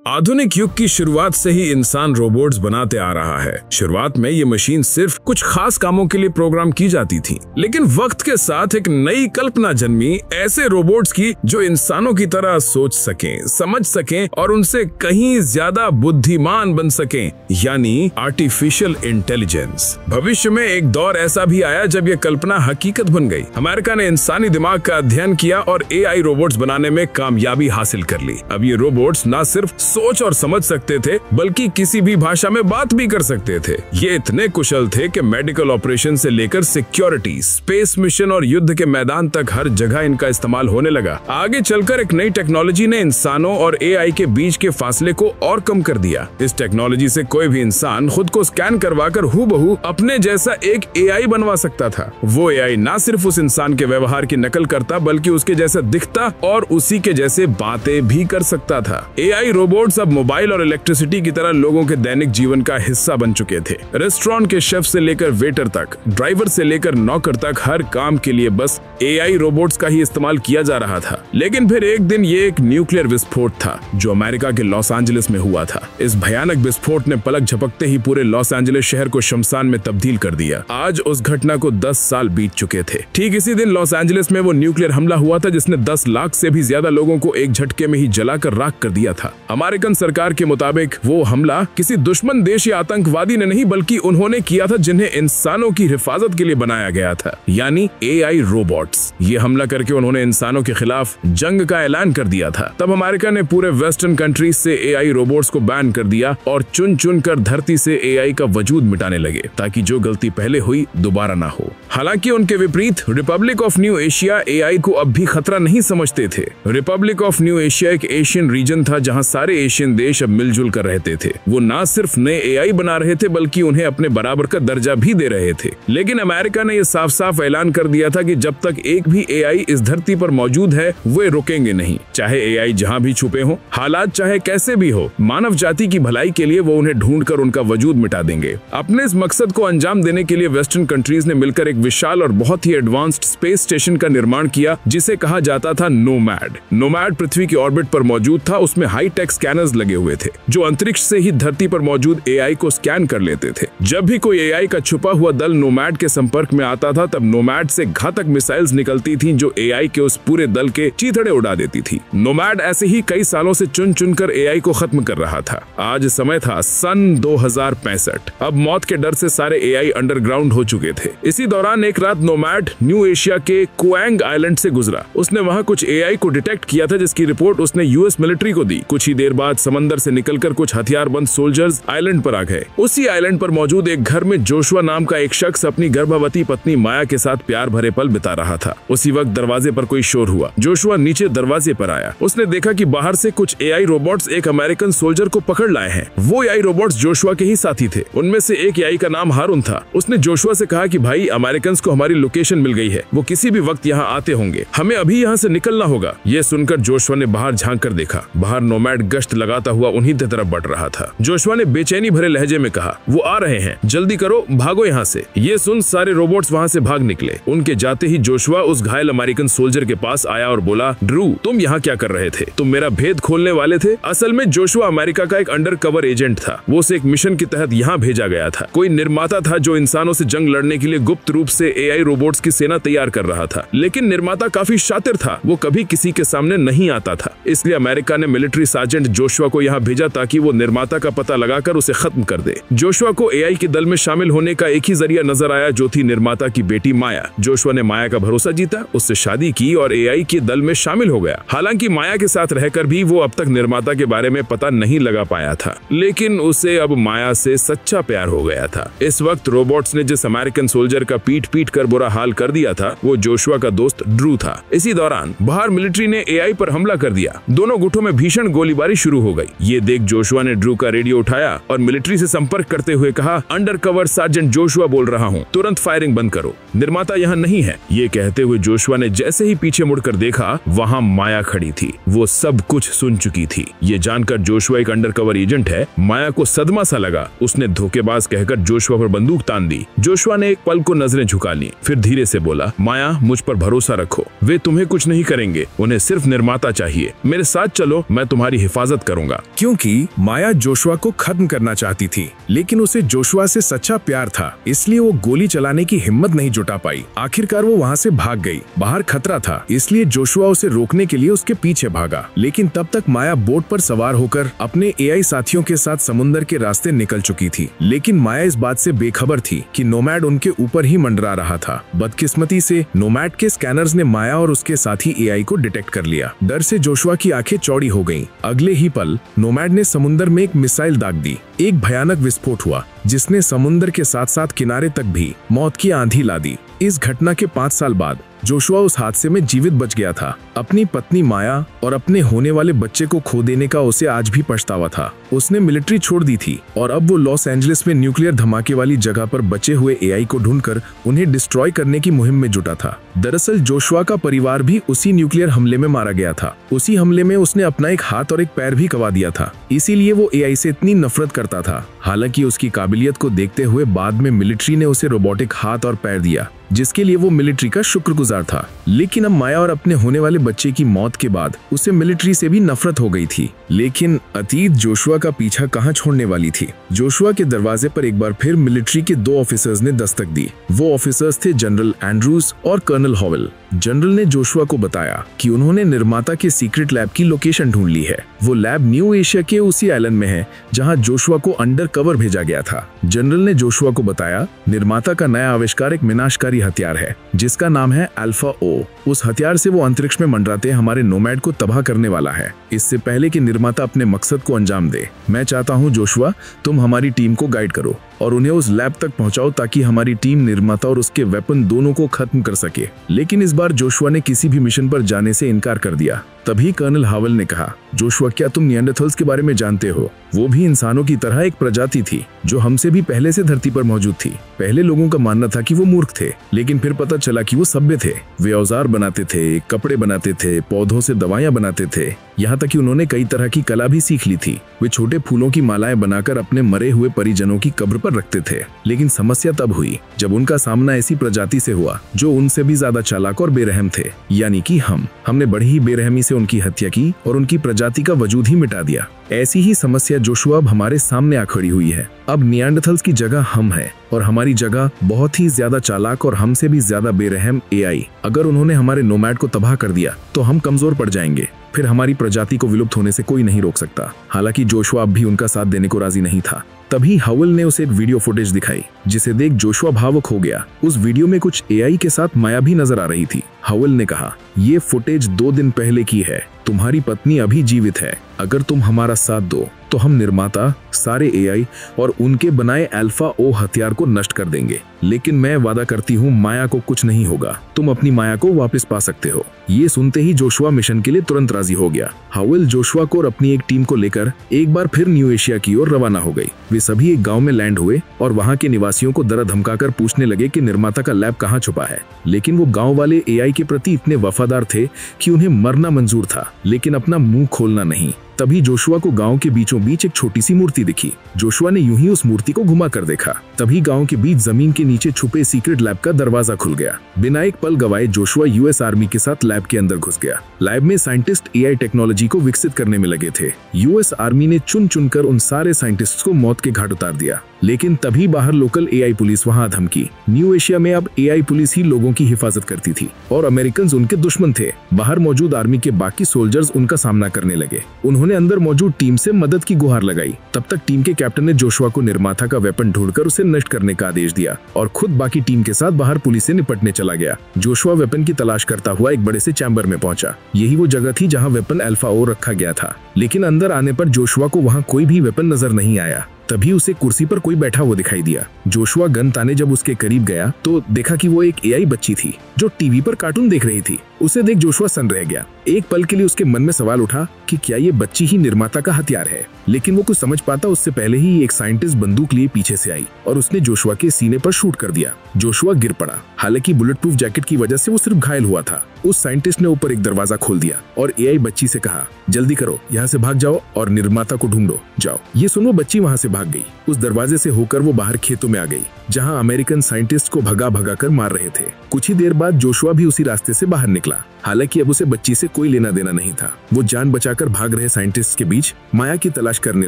आधुनिक युग की शुरुआत से ही इंसान रोबोट्स बनाते आ रहा है। शुरुआत में ये मशीन सिर्फ कुछ खास कामों के लिए प्रोग्राम की जाती थी, लेकिन वक्त के साथ एक नई कल्पना जन्मी ऐसे रोबोट्स की जो इंसानों की तरह सोच सकें, समझ सकें और उनसे कहीं ज्यादा बुद्धिमान बन सकें, यानी आर्टिफिशियल इंटेलिजेंस। भविष्य में एक दौर ऐसा भी आया जब ये कल्पना हकीकत बन गई। अमेरिका ने इंसानी दिमाग का अध्ययन किया और AI रोबोट्स बनाने में कामयाबी हासिल कर ली। अब ये रोबोट्स न सिर्फ सोच और समझ सकते थे, बल्कि किसी भी भाषा में बात भी कर सकते थे। ये इतने कुशल थे कि मेडिकल ऑपरेशन से लेकर सिक्योरिटी, स्पेस मिशन और युद्ध के मैदान तक हर जगह इनका इस्तेमाल होने लगा। आगे चलकर एक नई टेक्नोलॉजी ने इंसानों और AI के बीच के फासले को और कम कर दिया। इस टेक्नोलॉजी से कोई भी इंसान खुद को स्कैन करवाकर हूबहू अपने जैसा एक AI बनवा सकता था। वो AI न सिर्फ उस इंसान के व्यवहार की नकल करता, बल्कि उसके जैसा दिखता और उसी के जैसे बातें भी कर सकता था। AI रोबोट्स अब मोबाइल और इलेक्ट्रिसिटी की तरह लोगों के दैनिक जीवन का हिस्सा बन चुके थे। रेस्टोरेंट के शेफ से लेकर वेटर तक, ड्राइवर से लेकर नौकर तक, हर काम के लिए बस AI रोबोट्स का ही इस्तेमाल किया जा रहा था। लेकिन फिर एक दिन ये एक न्यूक्लियर विस्फोट था जो अमेरिका के लॉस एंजलिस में हुआ था। इस भयानक विस्फोट ने पलक झपकते ही पूरे लॉस एंजलिस शहर को शमशान में तब्दील कर दिया। आज उस घटना को 10 साल बीत चुके थे। ठीक इसी दिन लॉस एंजलिस में वो न्यूक्लियर हमला हुआ था जिसने 10 लाख से भी ज्यादा लोगों को एक झटके में ही जलाकर राख कर दिया था। अमेरिकन सरकार के मुताबिक वो हमला किसी दुश्मन देश या आतंकवादी ने नहीं, बल्कि उन्होंने किया था जिन्हें इंसानों की हिफाजत के लिए बनाया गया था, यानी AI रोबोट्स। ये हमला करके उन्होंने इंसानों के खिलाफ जंग का ऐलान कर दिया था। तब अमेरिका ने पूरे वेस्टर्न कंट्रीज से AI रोबोट्स को बैन कर दिया और चुन चुन कर धरती से AI का वजूद मिटाने लगे, ताकि जो गलती पहले हुई दोबारा ना हो। हालांकि उनके विपरीत Republic of new Asia AI को अब भी खतरा नहीं समझते थे। रिपब्लिक ऑफ न्यू एशिया एक एशियन रीजन था जहां सारे एशियन देश अब मिलजुल कर रहते थे। वो ना सिर्फ नए AI बना रहे थे, बल्कि उन्हें अपने बराबर का दर्जा भी दे रहे थे। लेकिन अमेरिका ने यह साफ साफ ऐलान कर दिया था कि जब तक एक भी AI इस धरती पर मौजूद है, वे रुकेंगे नहीं। चाहे AI जहां भी छुपे हो, हालात चाहे कैसे भी हो, मानव जाति की भलाई के लिए वो उन्हें ढूंढकर उनका वजूद मिटा देंगे। अपने इस मकसद को अंजाम देने के लिए वेस्टर्न कंट्रीज ने मिलकर एक विशाल और बहुत ही एडवांस्ड स्पेस स्टेशन का निर्माण किया, जिसे कहा जाता था नोमैड। नोमैड पृथ्वी की ऑर्बिट पर मौजूद था। उसमें हाईटेक स्कैनर्स लगे हुए थे जो अंतरिक्ष से ही धरती पर मौजूद AI को स्कैन कर लेते थे। जब भी कोई AI का छुपा हुआ दल नोमैड के संपर्क में आता था, तब नोमैड से घातक मिसाइल्स निकलती थीं जो AI के उस पूरे दल के चीथड़े उड़ा देती थी। नोमैड ऐसे ही कई सालों से चुन चुनकर AI को खत्म कर रहा था। आज समय था सन 2065। अब मौत के डर से सारे AI अंडरग्राउंड हो चुके थे। इसी दौरान एक रात नोमैड न्यू एशिया के क्वांग आइलैंड से गुजरा। उसने वहां कुछ AI को डिटेक्ट किया था, जिसकी रिपोर्ट उसने US मिलिट्री को दी। कुछ ही देर बाद समंदर से निकलकर कुछ हथियारबंद सोल्जर्स आइलैंड पर आ गए। उसी आइलैंड पर मौजूद एक घर में जोशुआ नाम का एक शख्स अपनी गर्भवती पत्नी माया के साथ प्यार भरे पल बिता रहा था। उसी वक्त दरवाजे पर कोई शोर हुआ। जोशुआ नीचे दरवाजे पर आया। उसने देखा कि बाहर से कुछ AI रोबोट्स एक अमेरिकन सोल्जर को पकड़ लाए हैं। वो AI रोबोट्स जोशुआ के ही साथी थे। उनमें से एक AI का नाम हारून था। उसने जोशुआ से कहा कि भाई, अमेरिकन को हमारी लोकेशन मिल गई है। वो किसी भी वक्त यहाँ आते होंगे। हमें अभी यहाँ से निकलना होगा। ये सुनकर जोशुआ ने बाहर झांक कर देखा। बाहर नोमैड गश्त लगाता हुआ उन्हीं की तरफ बढ़ रहा था। जोशुआ ने बेचैनी भरे लहजे में कहा, वो आ रहे हैं, जल्दी करो, भागो यहाँ से। ये सुन सारे रोबोट्स वहाँ से भाग निकले। उनके जाते ही जोशुआ उस घायल अमेरिकन सोल्जर के पास आया और बोला, ड्रू, तुम यहाँ क्या कर रहे थे? तुम मेरा भेद खोलने वाले थे? असल में जोशुआ अमेरिका का एक अंडर कवर एजेंट था। वो उसे एक मिशन के तहत यहाँ भेजा गया था। कोई निर्माता था जो इंसानों से जंग लड़ने के लिए गुप्त रूप से AI रोबोट्स की सेना तैयार कर रहा था। लेकिन निर्माता काफी शातिर था। वो कभी किसी के सामने नहीं आता था। इसलिए अमेरिका ने मिलिट्री सार्जेंट जोशुआ को यहाँ भेजा ताकि वो निर्माता का पता लगाकर उसे खत्म कर दे। जोशुआ को AI के दल में शामिल होने का एक ही जरिया नजर आया, जो थी निर्माता की बेटी माया। जोशुआ ने माया का भरोसा जीता, उससे शादी की और AI के दल में शामिल हो गया। हालांकि माया के साथ रहकर भी वो अब तक निर्माता के बारे में पता नहीं लगा पाया था, लेकिन उसे अब माया से सच्चा प्यार हो गया था। इस वक्त रोबोट्स ने जिस अमेरिकन सोल्जर का पीट पीट कर बुरा हाल कर दिया था, वो जोशुआ का दोस्त ड्रू था। इसी दौरान बाहर मिलिट्री ने AI पर हमला कर दिया। दोनों गुटों में भीषण गोलीबारी शुरू हो गई। ये देख जोशुआ ने ड्रू का रेडियो उठाया और मिलिट्री से संपर्क करते हुए कहा, अंडर कवर सार्जेंट जोशुआ बोल रहा हूँ, तुरंत फायरिंग बंद करो, निर्माता यहाँ नहीं है। ये कहते हुए जोशुआ ने जैसे ही पीछे मुड़कर देखा, वहाँ माया खड़ी थी। वो सब कुछ सुन चुकी थी। ये जानकर जोशुआ एक अंडर कवर एजेंट है। माया को सदमा सा लगा। उसने धोखेबाज कहकर जोशुआ पर बंदूक तान दी। जोशुआ ने एक पल को नजरें झुका ली, फिर धीरे से बोला, माया, मुझ पर भरोसा रखो, वे तुम्हें कुछ नहीं करेंगे। उन्हें सिर्फ निर्माता चाहिए। मेरे साथ चलो, मैं तुम्हारी हिफाजत मदद करूंगा। क्योंकि माया जोशुआ को खत्म करना चाहती थी, लेकिन उसे जोशुआ से सच्चा प्यार था, इसलिए वो गोली चलाने की हिम्मत नहीं जुटा पाई। आखिरकार वो वहाँ से भाग गई। बाहर खतरा था, इसलिए जोशुआ उसे रोकने के लिए उसके पीछे भागा, लेकिन तब तक माया बोट पर सवार होकर अपने एआई साथियों के साथ समुद्र के रास्ते निकल चुकी थी। लेकिन माया इस बात से बेखबर थी कि नोमैड उनके ऊपर ही मंडरा रहा था। बदकिस्मती से नोमैड के स्कैनर्स ने माया और उसके साथी एआई को डिटेक्ट कर लिया। डर से जोशुआ की आंखें चौड़ी हो गईं। अगले ही पल नोमैड ने समुद्र में एक मिसाइल दाग दी। एक भयानक विस्फोट हुआ जिसने समुद्र के साथ साथ किनारे तक भी मौत की आंधी ला दी। इस घटना के 5 साल बाद जोशुआ उस हादसे में जीवित बच गया था। अपनी पत्नी माया और अपने होने वाले बच्चे को खो देने का उसे आज भी पछतावा था। उसने मिलिट्री छोड़ दी थी और अब वो लॉस एंजलिस में न्यूक्लियर धमाके वाली जगह पर बचे हुए एआई को ढूंढकर उन्हें डिस्ट्रॉय करने की मुहिम में जुटा था। दरअसल जोशुआ का परिवार भी उसी न्यूक्लियर हमले में मारा गया था। उसी हमले में उसने अपना एक हाथ और एक पैर भी गंवा दिया था, इसीलिए वो एआई से इतनी नफरत करता था। हालांकि उसकी काबिलियत को देखते हुए बाद में मिलिट्री ने उसे रोबोटिक हाथ और पैर दिया, जिसके लिए वो मिलिट्री का शुक्रगुजार था। लेकिन अब माया और अपने होने वाले बच्चे की मौत के बाद उसे मिलिट्री से भी नफरत हो गई थी। लेकिन अतीत जोशुआ का पीछा कहां छोड़ने वाली थी। जोशुआ के दरवाजे पर एक बार फिर मिलिट्री के 2 ऑफिसर्स ने दस्तक दी। वो ऑफिसर्स थे जनरल एंड्रूज और कर्नल हॉवेल। जनरल ने जोशुआ को बताया कि उन्होंने निर्माता के सीक्रेट लैब की लोकेशन ढूंढ ली है। वो लैब न्यू एशिया के उसी आइलैंड में है जहां जोशुआ को अंडर कवर भेजा गया था। जनरल ने जोशुआ को बताया, निर्माता का नया आविष्कार एक विनाशकारी हथियार है जिसका नाम है अल्फा ओ। उस हथियार से वो अंतरिक्ष में मंडराते हमारे नोमैड को तबाह करने वाला है। इससे पहले कि निर्माता अपने मकसद को अंजाम दे, मैं चाहता हूं जोशुआ तुम हमारी टीम को गाइड करो और उन्हें उस लैब तक पहुंचाओ ताकि हमारी टीम निर्माता और उसके वेपन दोनों को खत्म कर सके। लेकिन इस बार जोशुआ ने किसी भी मिशन पर जाने से इनकार कर दिया। तभी कर्नल हावेल ने कहा, जोशुआ क्या तुम निएंडरथल्स के बारे में जानते हो? वो भी इंसानों की तरह एक प्रजाति थी जो हमसे भी पहले से धरती पर मौजूद थी। पहले लोगों का मानना था कि वो मूर्ख थे, लेकिन फिर पता चला कि वो सभ्य थे। वे औजार बनाते थे, कपड़े बनाते थे, पौधों से दवाइयां बनाते थे, यहाँ तक कि उन्होंने कई तरह की कला भी सीख ली थी। वे छोटे फूलों की मालाएं बनाकर अपने मरे हुए परिजनों की कब्र पर रखते थे। लेकिन समस्या तब हुई जब उनका सामना ऐसी प्रजाति से हुआ जो उनसे भी ज्यादा चालाक और बेरहम थे, यानी कि हमने बड़ी ही बेरहमी से उनकी हत्या की और उनकी प्रजाति का वजूद ही मिटा दिया। ऐसी ही समस्या जोशुआ अब हमारे सामने आ खड़ी हुई है। अब निएंडरथल्स की जगह हम हैं और हमारी जगह बहुत ही ज्यादा चालाक और हमसे भी ज्यादा बेरहम एआई। अगर उन्होंने हमारे नोमैड को तबाह कर दिया तो हम कमजोर पड़ जाएंगे, फिर हमारी प्रजाति को विलुप्त होने से कोई नहीं रोक सकता। हालांकि जोशुआ अब भी उनका साथ देने को राजी नहीं था। तभी हावेल ने उसे एक वीडियो फुटेज दिखाई जिसे देख जोशुआ भावुक हो गया। उस वीडियो में कुछ एआई के साथ माया भी नजर आ रही थी। हावेल ने कहा, ये फुटेज 2 दिन पहले की है। तुम्हारी पत्नी अभी जीवित है। अगर तुम हमारा साथ दो तो हम निर्माता, सारे एआई और उनके बनाए अल्फा ओ हथियार को नष्ट कर देंगे। लेकिन मैं वादा करती हूँ माया को कुछ नहीं होगा। तुम अपनी माया को वापस पा सकते हो। ये सुनते ही जोशुआ मिशन के लिए तुरंत राजी हो गया। हावेल जोशुआ को और अपनी एक टीम को लेकर एक बार फिर न्यू एशिया की ओर रवाना हो गई। वे सभी एक गांव में लैंड हुए और वहां के निवासियों को डरा धमकाकर पूछने लगे कि निर्माता का लैब कहाँ छुपा है। लेकिन वो गांव वाले एआई के प्रति इतने वफादार थे कि उन्हें मरना मंजूर था, लेकिन अपना मुंह खोलना नहीं। तभी जोशुआ को गांव के बीचों बीच एक छोटी सी मूर्ति दिखी। जोशुआ ने यूं ही उस मूर्ति को घुमा कर देखा। तभी गांव के बीच जमीन के नीचे छुपे सीक्रेट लैब का दरवाजा खुल गया। बिना एक पल गवाए जोशुआ यूएस आर्मी के साथ लैब के अंदर घुस गया। लैब में साइंटिस्ट एआई टेक्नोलॉजी को विकसित करने में लगे थे। यूएस आर्मी ने चुन चुनकर उन सारे साइंटिस्ट्स को मौत के घाट उतार दिया। लेकिन तभी बाहर लोकल एआई पुलिस वहां धमकी। न्यू एशिया में अब एआई पुलिस ही लोगों की हिफाजत करती थी और अमेरिकन उनके दुश्मन थे। बाहर मौजूद आर्मी के बाकी सोल्जर्स उनका सामना करने लगे। उन्होंने अंदर मौजूद टीम से मदद की गुहार लगाई। तब तक टीम के कैप्टन ने जोशुआ को निर्माता का वेपन ढूंढकर उसे नष्ट करने का आदेश दिया और खुद बाकी टीम के साथ बाहर पुलिस से निपटने चला गया। जोशुआ वेपन की तलाश करता हुआ एक बड़े से चैम्बर में पहुंचा। यही वो जगह थी जहां वेपन अल्फा ओ रखा गया था। लेकिन अंदर आने पर जोशुआ को वहां कोई भी वेपन नजर नहीं आया। तभी उसे कुर्सी पर कोई बैठा हुआ दिखाई दिया। जोशुआ गन ताने जब उसके करीब गया तो देखा कि वो एक एआई बच्ची थी जो टीवी पर कार्टून देख रही थी। उसे देख जोशुआ सन्न रह गया। एक पल के लिए उसके मन में सवाल उठा कि क्या ये बच्ची ही निर्माता का हथियार है। लेकिन वो कुछ समझ पाता उससे पहले ही एक साइंटिस्ट बंदूक लिए पीछे से आई और उसने जोशुआ के सीने पर शूट कर दिया। जोशुआ गिर पड़ा। हालांकि बुलेट प्रूफ जैकेट की वजह से वो सिर्फ घायल हुआ था। उस साइंटिस्ट ने ऊपर एक दरवाजा खोल दिया और एआई बच्ची से कहा, जल्दी करो, यहाँ से भाग जाओ और निर्माता को ढूंढो, जाओ। ये सुन वो बच्ची वहाँ से भाग गई। उस दरवाजे से होकर वो बाहर खेतों में आ गई जहाँ अमेरिकन साइंटिस्ट को भगा भगा कर मार रहे थे। कुछ ही देर बाद जोशुआ भी उसी रास्ते से बाहर निकला। हालांकि अब उसे बच्ची से कोई लेना देना नहीं था। वो जान बचाकर भाग रहे साइंटिस्ट के बीच माया की तलाश करने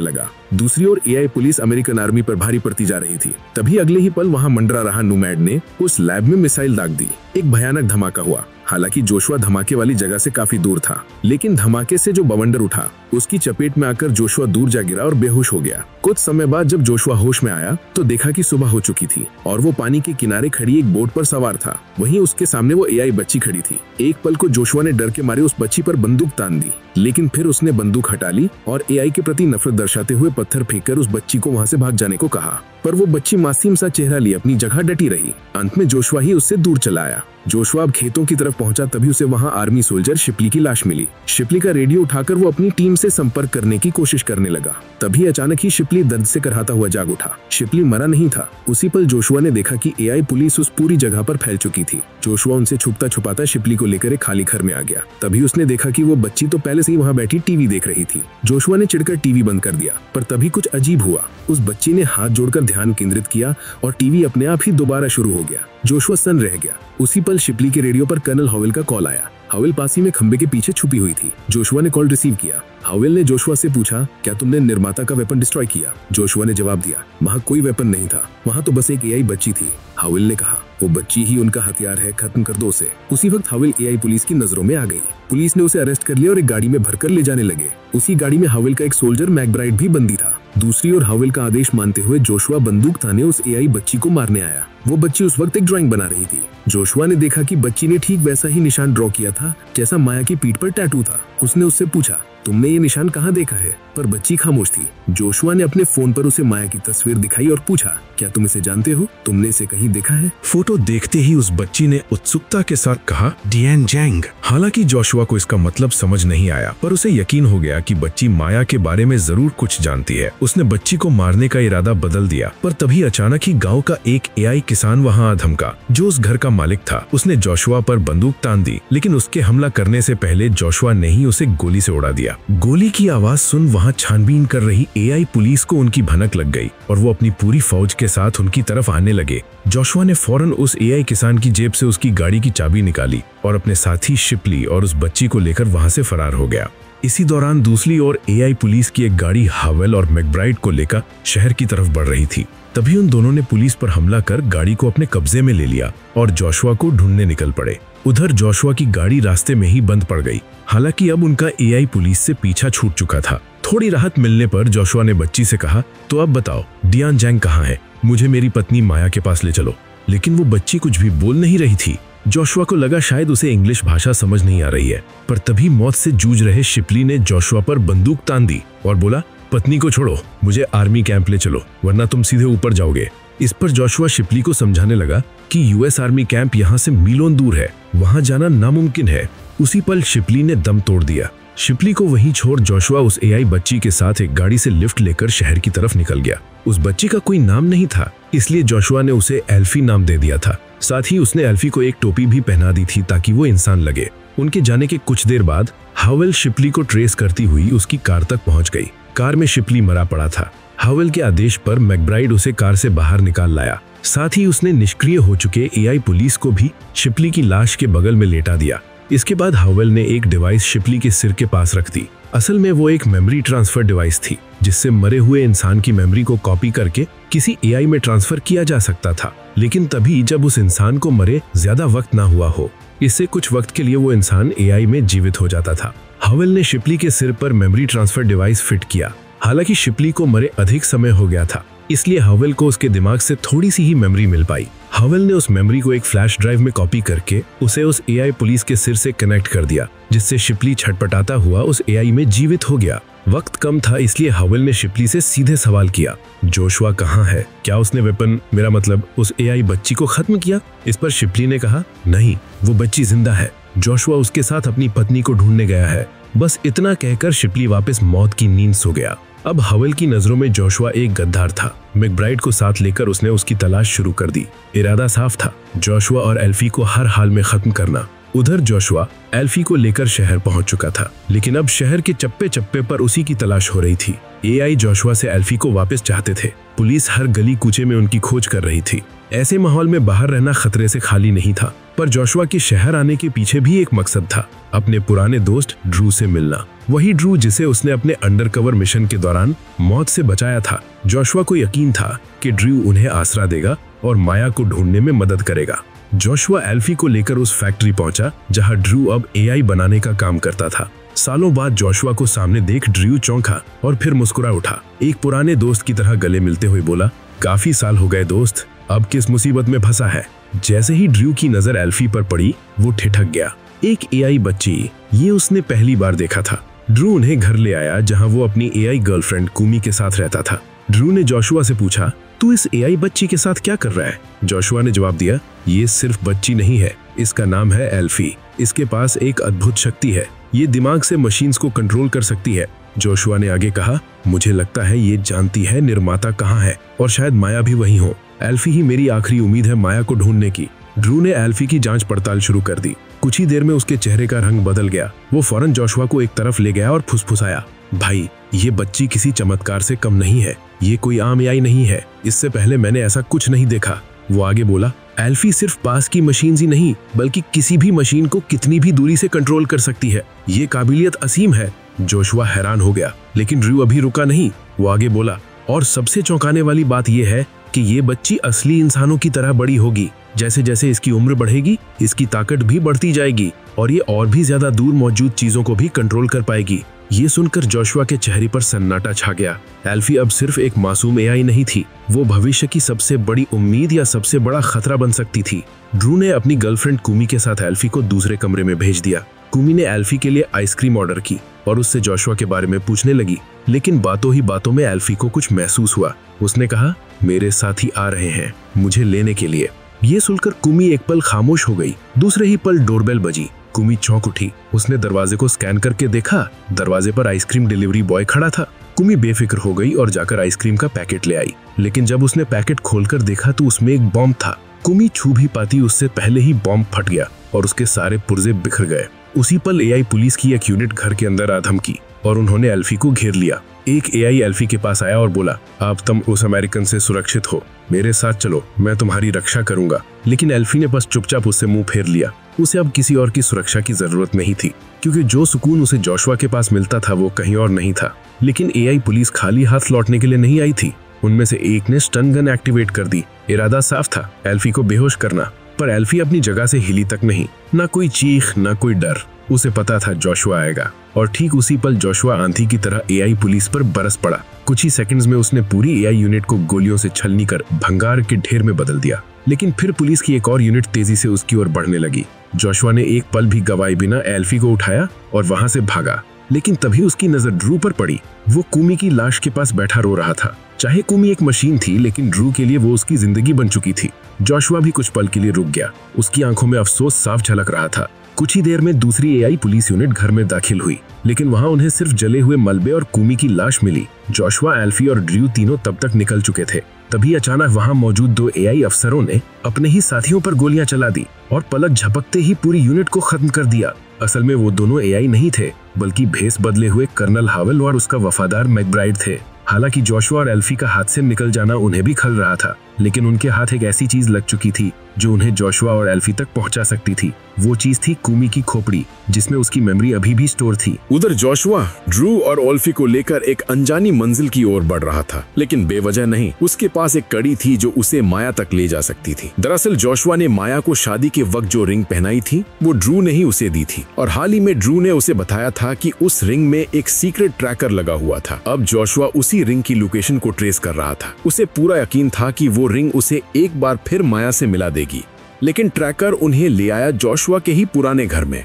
लगा। दूसरी ओर एआई पुलिस अमेरिकन आर्मी पर भारी पड़ती जा रही थी। तभी अगले ही पल वहाँ मंडरा रहा नोमैड ने उस लैब में मिसाइल दाग दी। एक भयानक धमाका हुआ। हालांकि जोशुआ धमाके वाली जगह से काफी दूर था, लेकिन धमाके से जो बवंडर उठा उसकी चपेट में आकर जोशुआ दूर जा गिरा और बेहोश हो गया। कुछ समय बाद जब जोशुआ होश में आया तो देखा कि सुबह हो चुकी थी और वो पानी के किनारे खड़ी एक बोट पर सवार था। वहीं उसके सामने वो एआई बच्ची खड़ी थी। एक पल को जोशुआ ने डर के मारे उस बच्ची पर बंदूक तान दी, लेकिन फिर उसने बंदूक हटा ली और एआई के प्रति नफरत दर्शाते हुए पत्थर फेंककर उस बच्ची को वहाँ से भाग जाने को कहा। पर वो बच्ची मासूम सा चेहरा लिए अपनी जगह डटी रही। अंत में जोशुआ ही उससे दूर चला आया। जोशुआ अब खेतों की तरफ पहुंचा तभी उसे वहां आर्मी सोल्जर शिपली की लाश मिली। शिपली का रेडियो उठाकर वो अपनी टीम से संपर्क करने की कोशिश करने लगा। तभी अचानक ही शिपली दर्द से कराहता हुआ जाग उठा। शिपली मरा नहीं था। उसी पल जोशुआ ने देखा कि एआई पुलिस उस पूरी जगह पर फैल चुकी थी। जोशुआ उनसे छुपता छुपाता शिपली को लेकर एक खाली घर में आ गया। तभी उसने देखा कि वो बच्ची तो पहले से ही वहाँ बैठी टीवी देख रही थी। जोशुआ ने चिढ़कर टीवी बंद कर दिया, पर तभी कुछ अजीब हुआ। उस बच्ची ने हाथ जोड़कर ध्यान केंद्रित किया और टीवी अपने आप ही दोबारा शुरू हो गया। जोशुआ सन्न रह गया। उसी पल शिपली के रेडियो पर कर्नल हॉवेल का कॉल आया। हॉवेल पास ही में खंबे के पीछे छुपी हुई थी। जोशुआ ने कॉल रिसीव किया। हॉवेल ने जोशुआ से पूछा, क्या तुमने निर्माता का वेपन डिस्ट्रॉय किया? जोशुआ ने जवाब दिया, वहाँ कोई वेपन नहीं था, वहाँ तो बस एक एआई बच्ची थी। हॉवेल ने कहा, वो बच्ची ही उनका हथियार है, खत्म कर दो उसे। उसी वक्त हॉवेल एआई पुलिस की नजरों में आ गई। पुलिस ने उसे अरेस्ट कर लिया और एक गाड़ी में भरकर ले जाने लगे। उसी गाड़ी में हॉवेल का एक सोल्जर मैकब्राइड भी बंदी था। दूसरी ओर हॉवेल का आदेश मानते हुए जोशुआ बंदूक ताने उस एआई बच्ची को मारने आया। वो बच्ची उस वक्त एक ड्राइंग बना रही थी। जोशुआ ने देखा कि बच्ची ने ठीक वैसा ही निशान ड्रॉ किया था जैसा माया की पीठ पर टैटू था। उसने उससे पूछा, तुमने ये निशान कहाँ देखा है? पर बच्ची खामोश थी। जोशुआ ने अपने फोन पर उसे माया की तस्वीर दिखाई और पूछा, क्या तुम इसे जानते हो? तुमने इसे कहीं देखा है? फोटो देखते ही उस बच्ची ने उत्सुकता के साथ कहा, डियान जैंग। हालांकि जोशुआ को इसका मतलब समझ नहीं आया, पर उसे यकीन हो गया कि बच्ची माया के बारे में जरूर कुछ जानती है। उसने बच्ची को मारने का इरादा बदल दिया, पर तभी अचानक ही गाँव का एक एआई किसान वहाँ धमका, जो उस घर का मालिक था। उसने जोशुआ पर बंदूक तान दी, लेकिन उसके हमला करने से पहले जोशुआ ने ही उसे गोली से उड़ा दिया। गोली की आवाज सुन वहाँ छानबीन कर रही एआई पुलिस को उनकी भनक लग गई और वो अपनी पूरी फौज के साथ उनकी तरफ आने लगे। जोशुआ ने फौरन उस एआई किसान की जेब से उसकी गाड़ी की चाबी निकाली और अपने साथी शिपली और उस बच्ची को लेकर वहां से फरार हो गया। इसी दौरान दूसरी ओर एआई पुलिस की एक गाड़ी हॉवेल और मैकब्राइड को लेकर शहर की तरफ बढ़ रही थी। तभी उन दोनों ने पुलिस पर हमला कर गाड़ी को अपने कब्जे में ले लिया और जोशुआ को ढूंढने निकल पड़े। उधर जोशुआ की गाड़ी रास्ते में ही बंद पड़ गई। हालांकि अब उनका एआई पुलिस से पीछा छूट चुका था। थोड़ी राहत मिलने पर जोशुआ ने बच्ची से कहा, तो अब बताओ डियान जैंग कहाँ है? मुझे मेरी पत्नी माया के पास ले चलो। लेकिन वो बच्ची कुछ भी बोल नहीं रही थी। जोशुआ को लगा शायद उसे इंग्लिश भाषा समझ नहीं आ रही है, पर तभी मौत से जूझ रहे शिपली ने जोशुआ पर बंदूक तान दी और बोला, पत्नी को छोड़ो, मुझे आर्मी कैंप ले चलो, वरना तुम सीधे ऊपर जाओगे। इस पर जोशुआ शिपली को समझाने लगा कि यूएस आर्मी कैंप यहाँ से मीलों दूर है, वहां जाना नामुमकिन है। उसी पल शिपली ने दम तोड़ दिया। शिपली को वहीं छोड़ जोशुआ उस एआई बच्ची के साथ एक गाड़ी से लिफ्ट लेकर शहर की तरफ निकल गया। उस बच्ची का कोई नाम नहीं था, इसलिए जोशुआ ने उसे एल्फी नाम दे दिया था। साथ ही उसने एल्फी को एक टोपी भी पहना दी थी ताकि वो इंसान लगे। उनके जाने के कुछ देर बाद हॉवेल शिपली को ट्रेस करती हुई उसकी कार तक पहुंच गई। कार में शिपली मरा पड़ा था। हॉवेल के आदेश पर मैकब्राइड उसे कार से बाहर निकाल लाया। साथ ही उसने निष्क्रिय हो चुके एआई पुलिस को भी शिपली की लाश के बगल में लेटा दिया। इसके बाद हॉवेल ने एक डिवाइस शिपली के सिर के पास रख दी। असल में वो एक मेमोरी ट्रांसफर डिवाइस थी, जिससे मरे हुए इंसान की मेमोरी को कॉपी करके किसी एआई में ट्रांसफर किया जा सकता था, लेकिन तभी जब उस इंसान को मरे ज्यादा वक्त ना हुआ हो। इससे कुछ वक्त के लिए वो इंसान एआई में जीवित हो जाता था। हॉवेल ने शिपली के सिर पर मेमोरी ट्रांसफर डिवाइस फिट किया। हालांकि शिपली को मरे अधिक समय हो गया था, इसलिए हॉवेल को उसके दिमाग से थोड़ी सी ही मेमोरी मिल पाई। हॉवेल ने उस मेमोरी को एक फ्लैश ड्राइव में कॉपी करके उसे उस एआई पुलिस के सिर से कनेक्ट कर दिया, जिससे शिपली छटपटाता हुआ उस एआई में जीवित हो गया। वक्त कम था, इसलिए हॉवेल ने शिपली से सीधे सवाल किया, जोशुआ कहाँ है? क्या उसने वेपन, मेरा मतलब उस एआई बच्ची को खत्म किया? इस पर शिपली ने कहा, नहीं, वो बच्ची जिंदा है। जोशुआ उसके साथ अपनी पत्नी को ढूंढने गया है। बस इतना कहकर शिपली वापस मौत की नींद सो गया। अब हॉवेल की नजरों में जोशुआ एक गद्दार था। मैकब्राइड को साथ लेकर उसने उसकी तलाश शुरू कर दी। इरादा साफ था, जोशुआ और एल्फी को हर हाल में खत्म करना। उधर जोशुआ एल्फी को लेकर शहर पहुंच चुका था, लेकिन अब शहर के चप्पे चप्पे पर उसी की तलाश हो रही थी। एआई जोशुआ से एल्फी को वापस चाहते थे। पुलिस हर गली कूचे में उनकी खोज कर रही थी। ऐसे माहौल में बाहर रहना खतरे से खाली नहीं था, पर जोशुआ के शहर आने के पीछे भी एक मकसद था, अपने पुराने दोस्त ड्रू से मिलना। वही ड्रू जिसे उसने अपने अंडरकवर मिशन के दौरान मौत से बचाया था। जोशुआ को यकीन था कि ड्रू उन्हें आसरा देगा और माया को ढूंढने में मदद करेगा। जोशुआ एल्फी को लेकर उस फैक्ट्री पहुंचा जहां ड्रू अब एआई बनाने का काम करता था। सालों बाद जोशुआ को सामने देख ड्रू चौंका और फिर मुस्कुरा उठा। एक पुराने दोस्त की तरह गले मिलते हुए बोला, काफी साल हो गए दोस्त, अब किस मुसीबत में फंसा है। जैसे ही ड्रू की नजर एल्फी पर पड़ी, वो ठिठक गया। एक एआई बच्ची, ये उसने पहली बार देखा था। ड्रू उन्हें घर ले आया जहां वो अपनी एआई गर्लफ्रेंड कुमी के साथ रहता था। ड्रू ने जोशुआ से पूछा, तू इस एआई बच्ची के साथ क्या कर रहा है? जोशुआ ने जवाब दिया, ये सिर्फ बच्ची नहीं है, इसका नाम है एल्फी। इसके पास एक अद्भुत शक्ति है, ये दिमाग से मशीन्स को कंट्रोल कर सकती है। जोशुआ ने आगे कहा, मुझे लगता है ये जानती है निर्माता कहाँ है और शायद माया भी वहीं हो। एल्फी ही मेरी आखिरी उम्मीद है माया को ढूंढने की। ड्रू ने एल्फी की जांच पड़ताल शुरू कर दी। कुछ ही देर में उसके चेहरे का रंग बदल गया। वो फौरन जोशुआ को एक तरफ ले गया और फुसफुसाया, भाई ये बच्ची किसी चमत्कार से कम नहीं है, ये कोई आम एआई नहीं है, इससे पहले मैंने ऐसा कुछ नहीं देखा। वो आगे बोला, एल्फी सिर्फ पास की मशीन ही नहीं बल्कि किसी भी मशीन को कितनी भी दूरी से कंट्रोल कर सकती है, ये काबिलियत असीम है। जोशुआ हैरान हो गया, लेकिन ड्रू अभी रुका नहीं। वो आगे बोला, और सबसे चौंकाने वाली बात यह है कि ये बच्ची असली इंसानों की तरह बड़ी होगी। जैसे जैसे इसकी उम्र बढ़ेगी, इसकी ताकत भी बढ़ती जाएगी और ये और भी ज्यादा दूर मौजूद चीजों को भी कंट्रोल कर पाएगी। ये सुनकर जोशुआ के चेहरे पर सन्नाटा छा गया। एल्फी अब सिर्फ एक मासूम एआई नहीं थी, वो भविष्य की सबसे बड़ी उम्मीद या सबसे बड़ा खतरा बन सकती थी। ड्रू ने अपनी गर्लफ्रेंड कुमी के साथ एल्फी को दूसरे कमरे में भेज दिया। कुमी ने एल्फी के लिए आइसक्रीम ऑर्डर की और उससे जोशुआ के बारे में पूछने लगी, लेकिन बातों ही बातों में एल्फी को कुछ महसूस हुआ। उसने कहा, मेरे साथी आ रहे हैं मुझे लेने के लिए। ये सुनकर कुमी एक पल खामोश हो गई। दूसरे ही पल डोरबेल बजी। कुमी चौंक उठी। उसने दरवाजे को स्कैन करके देखा, दरवाजे पर आइसक्रीम डिलीवरी बॉय खड़ा था। कुमी बेफिक्र हो गई और जाकर आइसक्रीम का पैकेट ले आई, लेकिन जब उसने पैकेट खोलकर देखा तो उसमें एक बॉम्ब था। कुमी छू भी पाती उससे पहले ही बॉम्ब फट गया और उसके सारे पुर्जे बिखर गए। उसी पल एआई पुलिस की एक यूनिट घर के अंदर आ धमकी और उन्होंने एल्फी को घेर लिया। एक एआई एल्फी के पास आया और बोला, अब तुम उस अमेरिकन से सुरक्षित हो, मेरे साथ चलो, मैं तुम्हारी रक्षा करूंगा। लेकिन एल्फी ने बस चुपचाप उससे मुंह फेर लिया। उसे अब किसी और की सुरक्षा की जरूरत नहीं थी, क्योंकि जो सुकून उसे जोशुआ के पास मिलता था वो कहीं और नहीं था। लेकिन एआई पुलिस खाली हाथ लौटने के लिए नहीं आई थी। उनमें से एक ने स्टन गन एक्टिवेट कर दी। इरादा साफ था, एल्फी को बेहोश करना, पर एल्फी अपनी जगह से हिली तक नहीं। ना कोई चीख, ना कोई डर। उसे पता था जोशुआ आएगा और ठीक उसी पल जोशुआ आंधी की तरह एआई पुलिस पर बरस पड़ा। कुछ ही सेकंड्स में उसने पूरी एआई यूनिट को गोलियों से छलनी कर भंगार के ढेर में बदल दिया। लेकिन फिर पुलिस की एक और यूनिट तेजी से उसकी ओर बढ़ने लगी। जोशुआ ने एक पल भी गवाए बिना एल्फी को उठाया और वहां से भागा। लेकिन तभी उसकी नजर ड्रू पर पड़ी। वो कुमी की लाश के पास बैठा रो रहा था। चाहे कुमी एक मशीन थी, लेकिन ड्रू के लिए वो उसकी जिंदगी बन चुकी थी। जोशुआ भी कुछ पल के लिए रुक गया। उसकी आंखों में अफसोस साफ झलक रहा था। कुछ ही देर में दूसरी एआई पुलिस यूनिट घर में दाखिल हुई, लेकिन वहां उन्हें सिर्फ जले हुए मलबे और कुमी की लाश मिली। जोशुआ, एल्फी और ड्रू तीनों तब तक निकल चुके थे। तभी अचानक वहां मौजूद दो एआई अफसरों ने अपने ही साथियों पर गोलियां चला दी और पलक झपकते ही पूरी यूनिट को खत्म कर दिया। असल में वो दोनों एआई नहीं थे, बल्कि भेस बदले हुए कर्नल हावेल और उसका वफादार मैकब्राइड थे। हालांकि जोशुआ और एल्फी का हाथ से निकल जाना उन्हें भी खल रहा था, लेकिन उनके हाथ एक ऐसी चीज लग चुकी थी जो उन्हें जोशुआ और एल्फी तक पहुंचा सकती थी। वो चीज थी कुमी की खोपड़ी, जिसमें उसकी मेमोरी अभी भी स्टोर थी। उधर जोशुआ ड्रू और एल्फी को लेकर एक अनजानी मंजिल की ओर बढ़ रहा था, लेकिन बेवजह नहीं। उसके पास एक कड़ी थी जो उसे माया तक ले जा सकती थी। दरअसल जोशुआ ने माया को शादी के वक्त जो रिंग पहनाई थी वो ड्रू ने ही उसे दी थी, और हाल ही में ड्रू ने उसे बताया था कि उस रिंग में एक सीक्रेट ट्रैकर लगा हुआ था। अब जोशुआ उसी रिंग की लोकेशन को ट्रेस कर रहा था। उसे पूरा यकीन था कि वो रिंग उसे एक बार फिर माया से मिला देगी। लेकिन ट्रैकर उन्हें ले आया जोशुआ के ही पुराने घर में,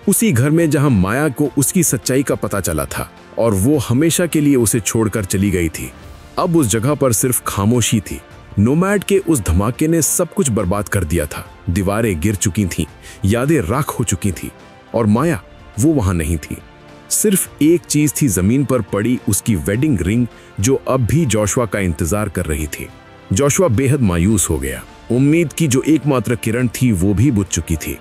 उसी घर में जहां माया को उसकी सच्चाई का पता चला था और वो हमेशा के लिए उसे छोड़कर चली गई थी। अब उस जगह पर सिर्फ खामोशी थी। नोमैड के उस धमाके ने सब कुछ बर्बाद कर दिया था। दीवारें गिर चुकी थीं, यादें राख हो चुकी थीं, और माया वो वहां नहीं थी। सिर्फ एक चीज थी जमीन पर पड़ी, उसकी वेडिंग रिंग, जो अब भी जोशुआ का इंतजार कर रही थी। जोशुआ बेहद मायूस हो गया। उम्मीद की जो एकमात्र किरण थी वो भी बुझ चुकी थी।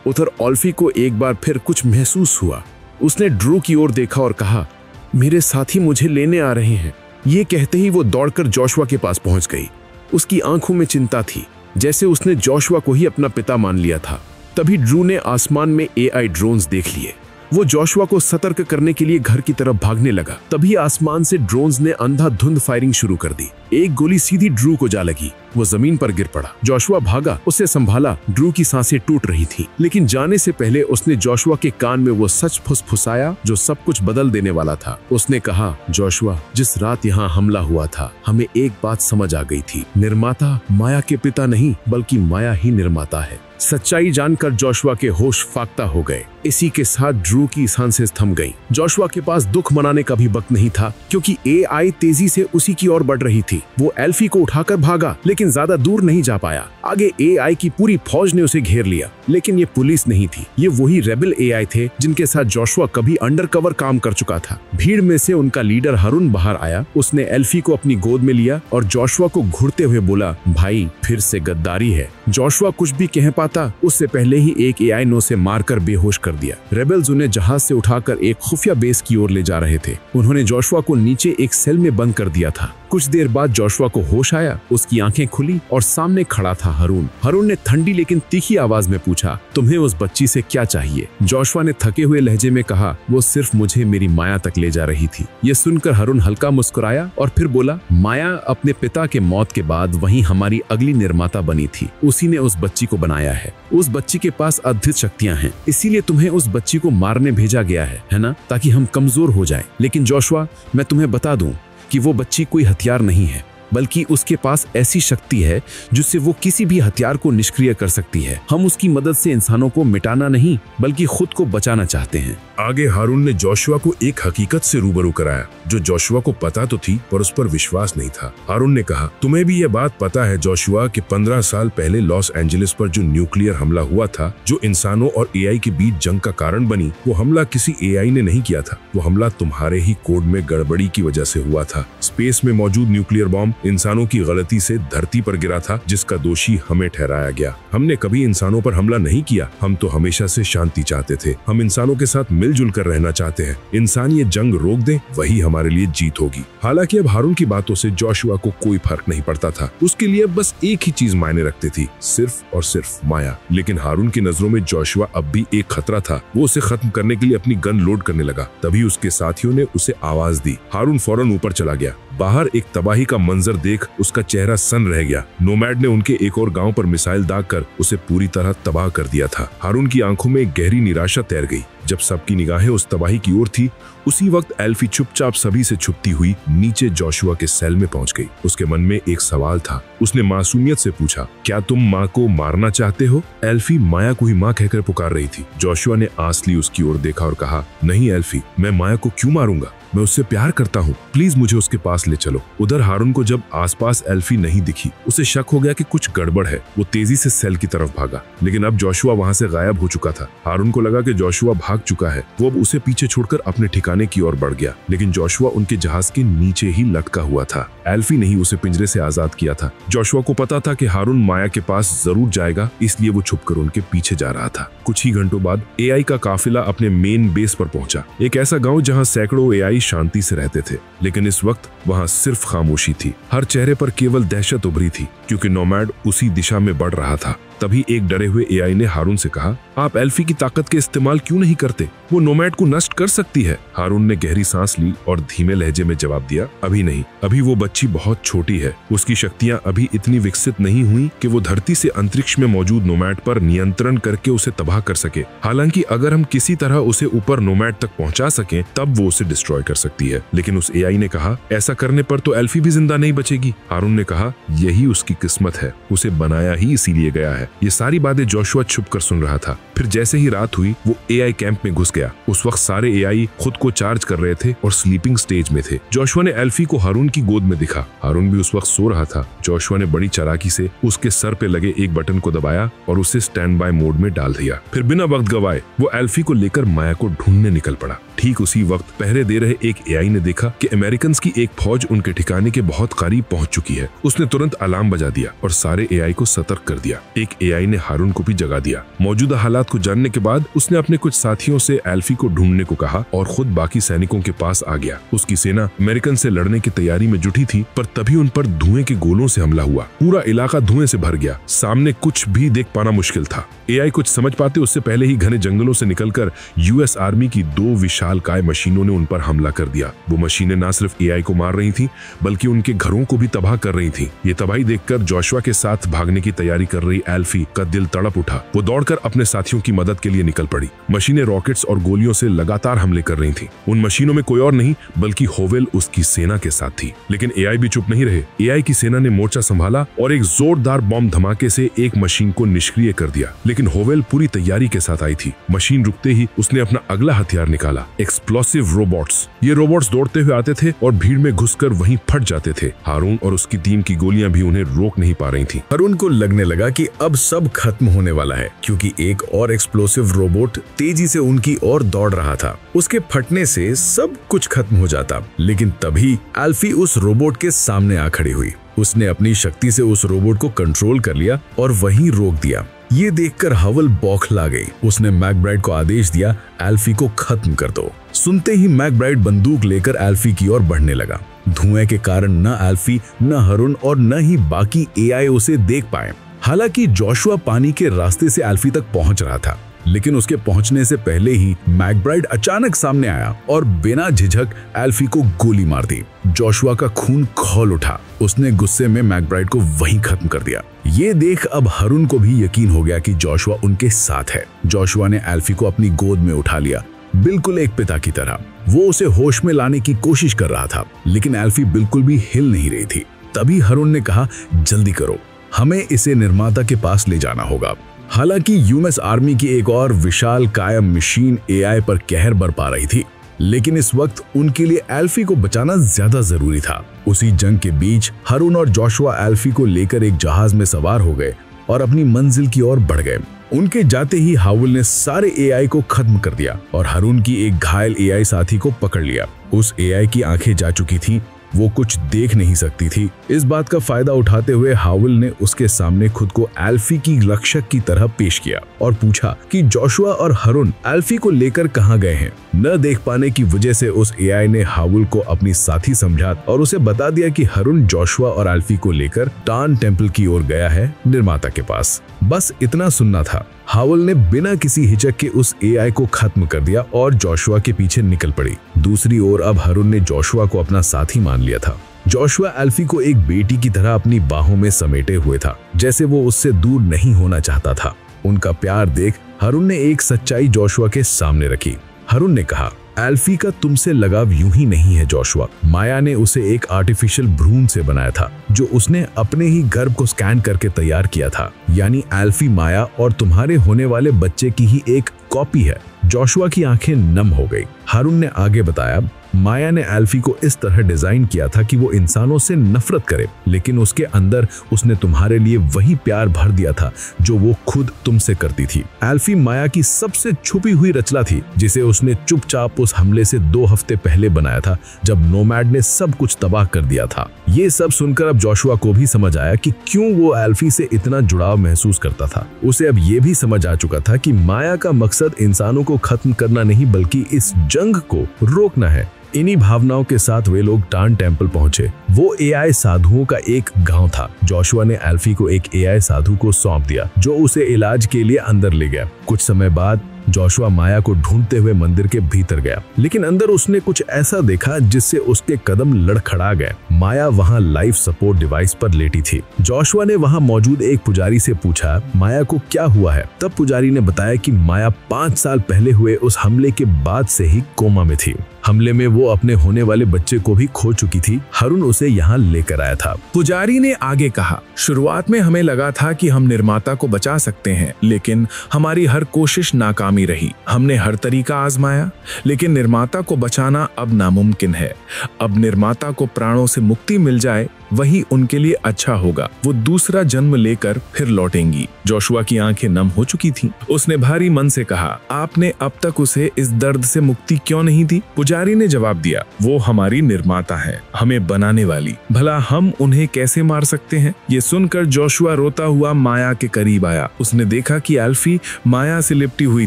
उधर एल्फी को एक बार फिर कुछ महसूस हुआ। उसने ड्रू की ओर देखा और कहा, मेरे साथी मुझे लेने आ रहे हैं। ये कहते ही वो दौड़कर जोशुआ के पास पहुंच गई। उसकी आंखों में चिंता थी, जैसे उसने जोशुआ को ही अपना पिता मान लिया था। तभी ड्रू ने आसमान में AI ड्रोन्स देख लिए। वो जोशुआ को सतर्क करने के लिए घर की तरफ भागने लगा। तभी आसमान से ड्रोन्स ने अंधाधुंध फायरिंग शुरू कर दी। एक गोली सीधी ड्रू को जा लगी। वो जमीन पर गिर पड़ा। जोशुआ भागा, उसे संभाला। ड्रू की सांसें टूट रही थी, लेकिन जाने से पहले उसने जोशुआ के कान में वो सच फुसफुसाया जो सब कुछ बदल देने वाला था। उसने कहा, जोशुआ, जिस रात यहाँ हमला हुआ था, हमें एक बात समझ आ गई थी। निर्माता माया के पिता नहीं, बल्कि माया ही निर्माता है। सच्चाई जानकर जोशुआ के होश फाख्ता हो गए। इसी के साथ ड्रू की सांसें थम गईं। जोशुआ के पास दुख मनाने का भी वक्त नहीं था, क्योंकि AI तेजी से उसी की ओर बढ़ रही थी। वो एल्फी को उठाकर भागा, लेकिन ज्यादा दूर नहीं जा पाया। आगे AI की पूरी फौज ने उसे घेर लिया। लेकिन ये पुलिस नहीं थी, ये वही रेबल AI थे जिनके साथ जोशुआ कभी अंडरकवर काम कर चुका था। भीड़ में से उनका लीडर हारून बाहर आया। उसने एल्फी को अपनी गोद में लिया और जोशुआ को घूरते हुए बोला, भाई, फिर से गद्दारी है। जोशुआ कुछ भी कह पाता उससे पहले ही एक AI ने उसे मारकर बेहोश कर दिया। रेबल्स उन्हें जहाज से उठाकर एक खुफिया बेस की ओर ले जा रहे थे। उन्होंने जोशुआ को नीचे एक सेल में बंद कर दिया था। कुछ देर बाद जोशुआ को होश आया। उसकी आंखें खुली और सामने खड़ा था हारून। हारून ने ठंडी लेकिन तीखी आवाज में पूछा, तुम्हें उस बच्ची से क्या चाहिए? जोशुआ ने थके हुए लहजे में कहा, वो सिर्फ मुझे मेरी माया तक ले जा रही थी। ये सुनकर हारून हल्का मुस्कुराया और फिर बोला, माया अपने पिता के मौत के बाद वहीं हमारी अगली निर्माता बनी थी। उसी ने उस बच्ची को बनाया है। उस बच्ची के पास अद्भुत शक्तियां हैं, इसीलिए तुम्हें उस बच्ची को मारने भेजा गया है ना, ताकि हम कमजोर हो जाएं। लेकिन जोशुआ, मैं तुम्हें बता दूं कि वो बच्ची कोई हथियार नहीं है, बल्कि उसके पास ऐसी शक्ति है जिससे वो किसी भी हथियार को निष्क्रिय कर सकती है। हम उसकी मदद से इंसानों को मिटाना नहीं, बल्कि खुद को बचाना चाहते हैं। आगे हारून ने जोशुआ को एक हकीकत से रूबरू कराया जो जोशुआ को पता तो थी, पर उस पर विश्वास नहीं था। हारून ने कहा, तुम्हें भी ये बात पता है जोशुआ कि 15 साल पहले लॉस एंजलिस पर जो न्यूक्लियर हमला हुआ था, जो इंसानों और AI के बीच जंग का कारण बनी, वो हमला किसी AI ने नहीं किया था। वो हमला तुम्हारे ही कोड में गड़बड़ी की वजह से हुआ था। स्पेस में मौजूद न्यूक्लियर बॉम्ब इंसानों की गलती से धरती पर गिरा था, जिसका दोषी हमें ठहराया गया। हमने कभी इंसानों पर हमला नहीं किया। हम तो हमेशा से शांति चाहते थे। हम इंसानों के साथ मिलजुल कर रहना चाहते हैं। इंसान ये जंग रोक दे, वही हमारे लिए जीत होगी। हालांकि अब हारून की बातों से जोशुआ को कोई फर्क नहीं पड़ता था। उसके लिए बस एक ही चीज मायने रखती थी, सिर्फ और सिर्फ माया। लेकिन हारून की नजरों में जोशुआ अब भी एक खतरा था। वो उसे खत्म करने के लिए अपनी गन लोड करने लगा। तभी उसके साथियों ने उसे आवाज दी। हारून फौरन ऊपर चला गया। बाहर एक तबाही का मंजर देख उसका चेहरा सन रह गया। नोमैड ने उनके एक और गांव पर मिसाइल दागकर उसे पूरी तरह तबाह कर दिया था। हारून की आंखों में एक गहरी निराशा तैर गई। जब सबकी निगाहें उस तबाही की ओर थी, उसी वक्त एल्फी चुपचाप सभी से छुपती हुई नीचे जोशुआ के सेल में पहुंच गई। उसके मन में एक सवाल था। उसने मासूमियत से पूछा, क्या तुम माँ को मारना चाहते हो? एल्फी माया को ही माँ कहकर पुकार रही थी। जोशुआ ने आंस ली उसकी ओर देखा और कहा, नहीं एल्फी, मैं माया को क्यों मारूंगा? मैं उससे प्यार करता हूँ। प्लीज मुझे उसके पास ले चलो। उधर हारून को जब आसपास एल्फी नहीं दिखी, उसे शक हो गया कि कुछ गड़बड़ है। वो तेजी से सेल की तरफ भागा, लेकिन अब जोशुआ वहां से गायब हो चुका था। हारून को लगा कि जोशुआ भाग चुका है। वो अब उसे पीछे छोड़कर अपने ठिकाने की ओर बढ़ गया, लेकिन जोशुआ उनके जहाज के नीचे ही लटका हुआ था। एल्फी ने ही उसे पिंजरे से आजाद किया था। जोशुआ को पता था कि हारून माया के पास जरूर जाएगा, इसलिए वो छुपकर उनके पीछे जा रहा था। कुछ ही घंटों बाद AI का काफिला अपने मेन बेस पर पहुंचा, एक ऐसा गांव जहां सैकड़ों AI शांति से रहते थे। लेकिन इस वक्त वहां सिर्फ खामोशी थी। हर चेहरे पर केवल दहशत उभरी थी, क्योंकि नोमैड उसी दिशा में बढ़ रहा था। तभी एक डरे हुए AI ने हारून से कहा, आप एल्फी की ताकत के इस्तेमाल क्यों नहीं करते? वो नोमैड को नष्ट कर सकती है। हारून ने गहरी सांस ली और धीमे लहजे में जवाब दिया, अभी नहीं। अभी वो बच्ची बहुत छोटी है। उसकी शक्तियां अभी इतनी विकसित नहीं हुई कि वो धरती से अंतरिक्ष में मौजूद नोमैड पर नियंत्रण करके उसे तबाह कर सके। हालांकि अगर हम किसी तरह उसे ऊपर नोमैड तक पहुंचा सकें, तब वो उसे डिस्ट्रॉय कर सकती है। लेकिन उस AI ने कहा, ऐसा करने पर तो एल्फी भी जिंदा नहीं बचेगी। हारून ने कहा, यही उसकी किस्मत है, उसे बनाया ही इसीलिए गया है। ये सारी बातें जोशुआ छुपकर सुन रहा था। फिर जैसे ही रात हुई, वो AI कैंप में घुस गया। उस वक्त सारे AI खुद को चार्ज कर रहे थे और स्लीपिंग स्टेज में थे। जोशुआ ने एल्फी को हारून की गोद में दिखा। हारून भी उस वक्त सो रहा था। जोशुआ ने बड़ी चालाकी से उसके सर पे लगे एक बटन को दबाया और उसे स्टैंड बाय मोड में डाल दिया। फिर बिना वक्त गवाए वो एल्फी को लेकर माया को ढूंढने निकल पड़ा। ठीक उसी वक्त पहरे दे रहे एक एआई ने देखा कि अमेरिकन की एक फौज उनके ठिकाने के बहुत करीब पहुंच चुकी है। उसने तुरंत अलार्म बजा दिया और सारे एआई को सतर्क कर दिया। एक एआई ने हारून को भी जगा दिया। मौजूदा हालात को जानने के बाद उसने अपने कुछ साथियों से एल्फी को ढूंढने को कहा और खुद बाकी सैनिकों के पास आ गया। उसकी सेना अमेरिकन से लड़ने की तैयारी में जुटी थी, पर तभी उन पर धुएं के गोलों से हमला हुआ। पूरा इलाका धुएं से भर गया। सामने कुछ भी देख पाना मुश्किल था। एआई कुछ समझ पाते उससे पहले ही घने जंगलों से निकलकर यूएस आर्मी की 2 विशालकाय मशीनों ने उन पर हमला कर दिया। वो मशीनें न सिर्फ एआई को मार रही थीं, बल्कि उनके घरों को भी तबाह कर रही थीं। ये तबाही देखकर जोशुआ के साथ भागने की तैयारी कर रही एल्फी का दिल तड़प उठा। वो दौड़कर अपने साथियों की मदद के लिए निकल पड़ी। मशीनें रॉकेट्स और गोलियों से लगातार हमले कर रही थीं। उन मशीनों में कोई और नहीं बल्कि होवेल उसकी सेना के साथ थी। लेकिन एआई भी चुप नहीं रहे। एआई की सेना ने मोर्चा संभाला और एक जोरदार बॉम्ब धमाके से एक मशीन को निष्क्रिय कर दिया। लेकिन होवेल पूरी तैयारी के साथ आई थी। मशीन रुकते ही उसने अपना अगला हथियार निकाला, एक्सप्लोसिव रोबोट्स। ये रोबोट्स दौड़ते हुए आते थे और भीड़ में घुसकर वहीं फट जाते थे। हारून और उसकी टीम की गोलियां भी उन्हें रोक नहीं पा रही थीं। हारून को लगने लगा कि अब सब खत्म होने वाला है, क्योंकि एक और एक्सप्लोसिव रोबोट तेजी से उनकी ओर दौड़ रहा था। उसके फटने से सब कुछ खत्म हो जाता। लेकिन तभी एल्फी उस रोबोट के सामने आ खड़ी हुई। उसने अपनी शक्ति से उस रोबोट को कंट्रोल कर लिया और वहीं रोक दिया। ये देखकर हावल बौखला गई। उसने मैकब्राइड को आदेश दिया, एल्फी को खत्म कर दो। सुनते ही मैकब्राइड बंदूक लेकर एल्फी की ओर बढ़ने लगा। धुएं के कारण न एल्फी, न हारून और न ही बाकी एआई उसे देख पाए। हालांकि जोशुआ पानी के रास्ते से एल्फी तक पहुंच रहा था, लेकिन उसके पहुंचने से पहले ही मैकब्राइड अचानक सामने आया और बिना झिझक एल्फी को गोली मार दी। जोशुआ का खून खौल उठा। उसने गुस्से में मैकब्राइड को वहीं खत्म कर दिया। ये देख अब हारून को भी यकीन हो गया कि जोशुआ उनके साथ है। जोशुआ ने एल्फी को अपनी गोद में उठा लिया, बिल्कुल एक पिता की तरह। वो उसे होश में लाने की कोशिश कर रहा था, लेकिन एल्फी बिल्कुल भी हिल नहीं रही थी। तभी हारून ने कहा, जल्दी करो, हमें इसे निर्माता के पास ले जाना होगा। हालांकि यूएस आर्मी की एक और विशाल कायम मशीन एआई पर कहर बरपा रही थी, लेकिन इस वक्त उनके लिए एल्फी को बचाना ज्यादा जरूरी था। उसी जंग के बीच हारून और जोशुआ एल्फी को लेकर एक जहाज में सवार हो गए और अपनी मंजिल की ओर बढ़ गए। उनके जाते ही हावल ने सारे एआई को खत्म कर दिया और हारून की एक घायल एआई साथी को पकड़ लिया। उस एआई की आंखें जा चुकी थीं, वो कुछ देख नहीं सकती थी। इस बात का फायदा उठाते हुए हावल ने उसके सामने खुद को एल्फी की रक्षक की तरह पेश किया और पूछा कि जोशुआ और हारून एल्फी को लेकर कहां गए हैं। न देख पाने की वजह से उस एआई ने हावल को अपनी साथी समझा और उसे बता दिया कि हारून जोशुआ और एल्फी को लेकर टान टेम्पल की ओर गया है, निर्माता के पास। बस इतना सुनना था। हावल ने बिना किसी हिचक के उस एआई को खत्म कर दिया और जोशुआ के पीछे निकल पड़ी। दूसरी ओर अब हारून ने जोशुआ को अपना साथी मान लिया था। जोशुआ एल्फी को एक बेटी की तरह अपनी बाहों में समेटे हुए था, जैसे वो उससे दूर नहीं होना चाहता था। उनका प्यार देख हारून ने एक सच्चाई जोशुआ के सामने रखी। हारून ने कहा, एल्फी का तुमसे लगाव यूं ही नहीं है जोशुआ। माया ने उसे एक आर्टिफिशियल भ्रूण से बनाया था, जो उसने अपने ही गर्भ को स्कैन करके तैयार किया था। यानी एल्फी माया और तुम्हारे होने वाले बच्चे की ही एक कॉपी है। जोशुआ की आंखें नम हो गई। हारून ने आगे बताया, माया ने एल्फी को इस तरह डिजाइन किया था कि वो इंसानों से नफरत करे, लेकिन उसके अंदर उसने तुम्हारे लिए वही प्यार भर दिया था जो वो खुद तुमसे करती थी। एल्फी माया की सबसे छुपी हुई रचना थी, जिसे उसने चुपचाप उस हमले से 2 हफ्ते पहले बनाया था, जब नोमैड ने सब कुछ तबाह कर दिया था। ये सब सुनकर अब जोशुआ को भी समझ आया कि क्यों वो एल्फी से इतना जुड़ाव महसूस करता था। उसे अब ये भी समझ आ चुका था कि माया का मकसद इंसानों को खत्म करना नहीं, बल्कि इस जंग को रोकना है। इन्हीं भावनाओं के साथ वे लोग टान टेम्पल पहुंचे। वो एआई साधुओं का एक गांव था। जोशुआ ने एल्फी को एक एआई साधु को सौंप दिया, जो उसे इलाज के लिए अंदर ले गया। कुछ समय बाद जोशुआ माया को ढूंढते हुए मंदिर के भीतर गया, लेकिन अंदर उसने कुछ ऐसा देखा जिससे उसके कदम लड़खड़ा गए। माया वहां लाइफ सपोर्ट डिवाइस पर लेटी थी। जोशुआ ने वहां मौजूद एक पुजारी से पूछा, माया को क्या हुआ है? तब पुजारी ने बताया कि माया 5 साल पहले हुए उस हमले के बाद से ही कोमा में थी। हमले में वो अपने होने वाले बच्चे को भी खो चुकी थी। हारून उसे यहाँ लेकर आया था। पुजारी ने आगे कहा, शुरुआत में हमें लगा था कि हम निर्माता को बचा सकते हैं, लेकिन हमारी हर कोशिश नाकामी रही। हमने हर तरीका आजमाया, लेकिन निर्माता को बचाना अब नामुमकिन है। अब निर्माता को प्राणों से मुक्ति मिल जाए वही उनके लिए अच्छा होगा। वो दूसरा जन्म लेकर फिर लौटेंगी। जोशुआ की आंखें नम हो चुकी थीं। उसने भारी मन से कहा, आपने अब तक उसे इस दर्द से मुक्ति क्यों नहीं दी? पुजारी ने जवाब दिया, वो हमारी निर्माता है, हमें बनाने वाली। भला हम उन्हें कैसे मार सकते हैं? ये सुनकर जोशुआ रोता हुआ माया के करीब आया। उसने देखा कि एल्फी माया से लिपटी हुई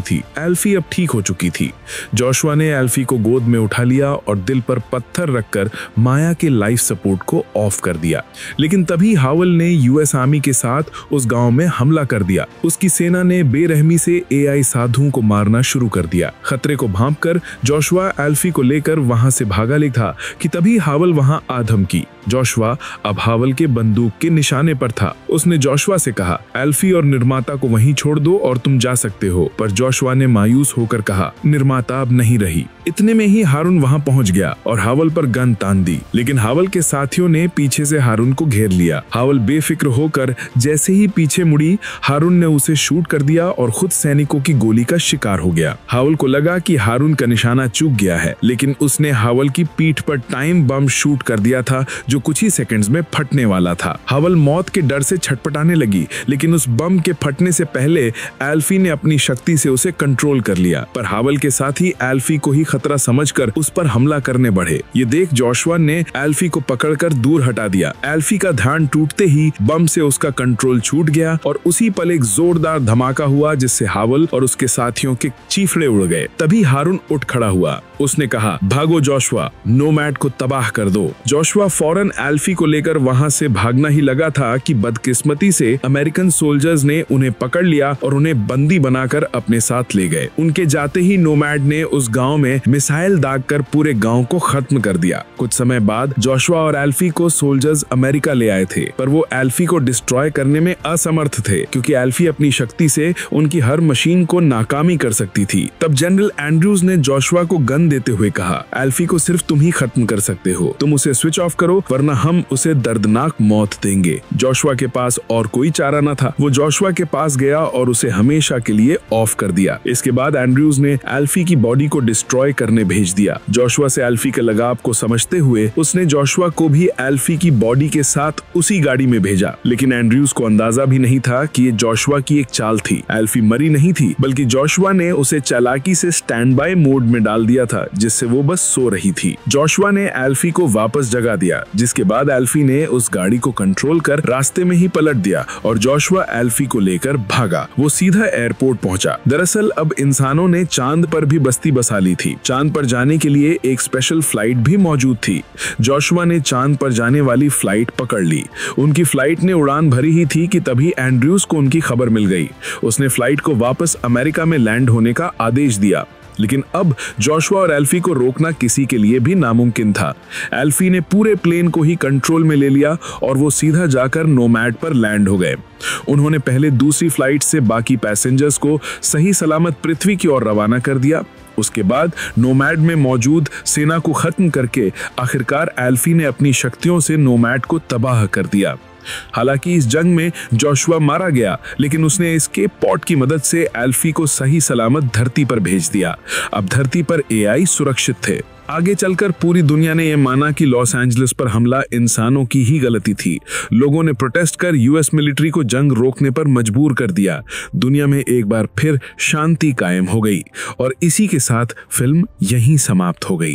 थी। एल्फी अब ठीक हो चुकी थी। जोशुआ ने एल्फी को गोद में उठा लिया और दिल पर पत्थर रखकर माया के लाइफ सपोर्ट को ऑफ कर दिया। लेकिन तभी हावल ने यूएस आर्मी के साथ उस गांव में हमला कर दिया। उसकी सेना ने बेरहमी से एआई साधुओं को मारना शुरू कर दिया। खतरे को भांपकर जोशुआ एल्फी को लेकर वहां से भागा था कि तभी हावल वहां आ धमकी। जोशुआ अब हावल के बंदूक के निशाने पर था। उसने जोशुआ से कहा, एल्फी और निर्माता को वहीं छोड़ दो और तुम जा सकते हो। पर जोशुआ ने मायूस होकर कहा, निर्माता अब नहीं रही। इतने में ही हारून वहां पहुंच गया और हावल पर गन तान दी। लेकिन हावल के साथियों ने पीछे से हारून को घेर लिया। हावल बेफिक्र होकर जैसे ही पीछे मुड़ी, हारून ने उसे शूट कर दिया और खुद सैनिकों की गोली का शिकार हो गया। हावल को लगा कि हारून का निशाना चूक गया है, लेकिन उसने हावल की पीठ पर टाइम बम शूट कर दिया था जो कुछ ही सेकंड्स में फटने वाला था। हावल मौत के डर से छटपटाने लगी, लेकिन उस बम के फटने से पहले एल्फी ने अपनी शक्ति से उसे कंट्रोल कर लिया। पर हावल के साथ ही एल्फी को ही खतरा समझकर उस पर हमला करने बढ़े। ये देख जोशुआ ने एल्फी को पकड़कर दूर हटा दिया। एल्फी का ध्यान टूटते ही बम से उसका कंट्रोल छूट गया और उसी पल एक जोरदार धमाका हुआ जिससे हावल और उसके साथियों के चीफड़े उड़ गए। तभी हारून उठ खड़ा हुआ। उसने कहा, भागो जोशुआ, नोमैड को तबाह कर दो। जोशुआ फौरन एल्फी को लेकर वहां से भागना ही लगा था कि बदकिस्मती से अमेरिकन सोल्जर्स ने उन्हें पकड़ लिया और उन्हें बंदी बनाकर अपने साथ ले गए। उनके जाते ही नोमैड ने उस गांव में मिसाइल दागकर पूरे गांव को खत्म कर दिया। कुछ समय बाद जोशुआ और एल्फी को सोल्जर्स अमेरिका ले आए थे, पर वो एल्फी को डिस्ट्रॉय करने में असमर्थ थे क्योंकि एल्फी अपनी शक्ति से उनकी हर मशीन को नाकामी कर सकती थी। तब जनरल एंड्रूज ने जोशुआ को गन देते हुए कहा, एल्फी को सिर्फ तुम ही खत्म कर सकते हो, तुम उसे स्विच ऑफ करो वरना हम उसे दर्दनाक मौत देंगे। जोशुआ के पास और कोई चारा न था। वो जोशुआ के पास गया और उसे हमेशा के लिए ऑफ कर दिया। इसके बाद एंड्रूज ने एल्फी की बॉडी को डिस्ट्रॉय करने भेज दिया। जोशुआ से एल्फी के लगाव को समझते हुए उसने जोशुआ को भी एल्फी की बॉडी के साथ उसी गाड़ी में भेजा। लेकिन एंड्रूज को अंदाजा भी नहीं था कि ये जोशुआ की एक चाल थी। एल्फी मरी नहीं थी, बल्कि जोशुआ ने उसे चालाकी से स्टैंड बाय मोड में डाल दिया था, जिससे वो बस सो रही थी। जोशुआ ने एल्फी को वापस जगा दिया, जिसके बाद एल्फी ने उस गाड़ी को कंट्रोल कर रास्ते में ही पलट दिया और जोशुआ एल्फी को लेकर भागा। वो सीधा एयरपोर्ट पहुंचा। दरअसल अब इंसानों ने चांद पर भी बस्ती बसा ली थी। चांद पर जाने के लिए एक स्पेशल फ्लाइट भी मौजूद थी। जोशुआ ने चांद पर जाने वाली फ्लाइट पकड़ ली। उनकी फ्लाइट ने उड़ान भरी ही थी कि तभी एंड्रूज को उनकी खबर मिल गई। उसने फ्लाइट को वापस अमेरिका में लैंड होने का आदेश दिया। लेकिन अब जोशुआ और एल्फी को रोकना किसी के लिए भी नामुमकिन था। एल्फी ने पूरे प्लेन को ही कंट्रोल में ले लिया और वो सीधा जाकर नोमैड पर लैंड हो गए। उन्होंने पहले दूसरी फ्लाइट से बाकी पैसेंजर्स को सही सलामत पृथ्वी की ओर रवाना कर दिया। उसके बाद नोमैड में मौजूद सेना को खत्म करके आखिरकार एल्फी ने अपनी शक्तियों से नोमैड को तबाह कर दिया। हालांकि इस जंग में जोशुआ मारा गया, लेकिन उसने एस्केप पॉड की मदद से एल्फी को सही सलामत धरती पर भेज दिया। अब धरती पर एआई सुरक्षित थे। आगे चलकर पूरी दुनिया ने यह माना कि लॉस एंजलिस पर हमला इंसानों की ही गलती थी। लोगों ने प्रोटेस्ट कर यूएस मिलिट्री को जंग रोकने पर मजबूर कर दिया। दुनिया में एक बार फिर शांति कायम हो गई और इसी के साथ फिल्म यहीं समाप्त हो गई।